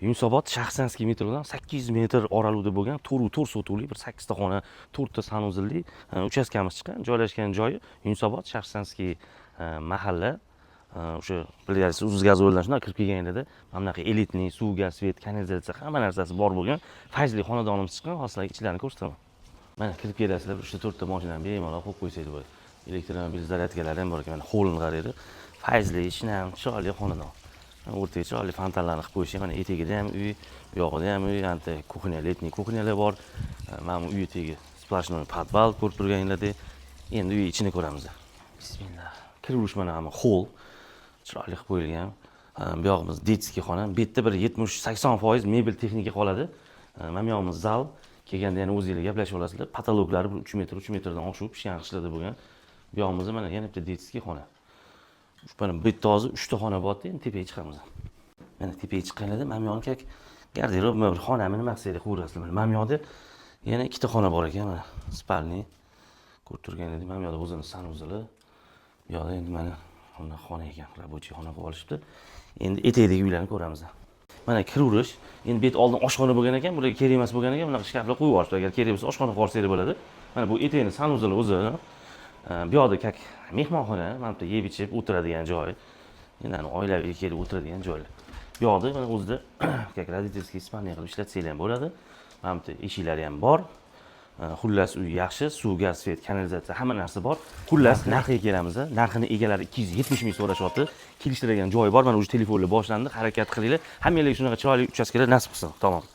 Yunusobod Shaxsanskiy metrodan 800 metr oralig'ida bo'lgan 4 sotuvli bir 8 ta xona, 4 ta sanuzilli uchastkamiz chiqqan. Joylashgan joyi Yunusobod Shaxsanskiy mahalla. O'sha bilyapsiz, Uz gazovildan shunday kirib kelganingizda mana bunaqa elitniy suv, gaz, svet, kanalizatsiya hamma narsasi bor bo'lgan fayzli xonadonimiz chiqqan. Hozir sizlarga ichlarini ko'rsataman. Mana kirib kelasizlar, 3 ta 4 ta mashinani bemalol qo'yib qo'ysaydi bo'ladi. Elektromobil zaryadkalari ham bor ekan. Mana holni qaraydi. Fayzli, shinam, chiroyli xonadon. O'rtaga chiroyli fontanlarni qilib qo'yishgan. Mana etagida ham uy, bu yog'ida ham uy, anta kuxnya, letniy kuxnyalar bor. Mana bu uy etagi splashnoy podval ko'rib turganinglardek. Endi uy ichini ko'ramiz. Bismillah. Kiruvchi mana ham hol. Chiroyli qilib qo'yilgan. Bu yog'imiz detskiy xona. Bu yerda bir 70-80% mebel texnika qoladi. Mana bu yog'imiz zal. Kelganda yana o'zingizlar gaplashib olasizlar. Patologlari 3 metr, 3 metrdan oshib pishgan qishlarda bo'lgan. Bu yog'imizda mana yana bitta detskiy xona. Mana bu yerda hozir 3 ta xona bor-da, endi tepaga chiqamiz. Mana tepaga chiqqanlarda mana bu yoqni kak garderob, mana bir xonami nima qilsaydi ko'rasizlar. Mana bu yoqda yana 2 ta xona bor ekan, mana spalniy. Ko'rib turganingizdek, mana bu yoqda o'zini sanuzili. Bu yoqda endi mana bunda xona ekan, rabochiy xona qilib olishibdi. Endi etagidagi uylarni ko'ramiz. Mana kiraverish. Endi bu yer oldin oshxona bo'lgan ekan, burga kerak emas bo'lgan ekan, bunaqa shkaflar qo'yib yuborishdi. Agar kerak bo'lsa oshxona qilib olsanglar bo'ladi. Mana bu etagini sanuzili o'zi. Bu yoqda kak mehmonxona, mana bu yeb ichib o'tiradigan joy. Endi oilaviy kelib o'tiradigan joylar. Bu yoqda mana o'zida kak roditelskiy spalniy qilib ishlatsanglar ham bo'ladi. Mana bu eshiklari ham bor. Xullas uy yaxshi, suv, gaz, svet, kanalizatsiya hamma narsa bor. Xullas narxiga kelamiz. Narxini egalari 270 ming so'rashyapti. Kelishtiradigan joyi bor. Mana o'sha telefonlar boshlandi. Harakat qilinglar. Hammanglarga shunaqa chiroyli uchastkalar nasib qilsin. Tamom.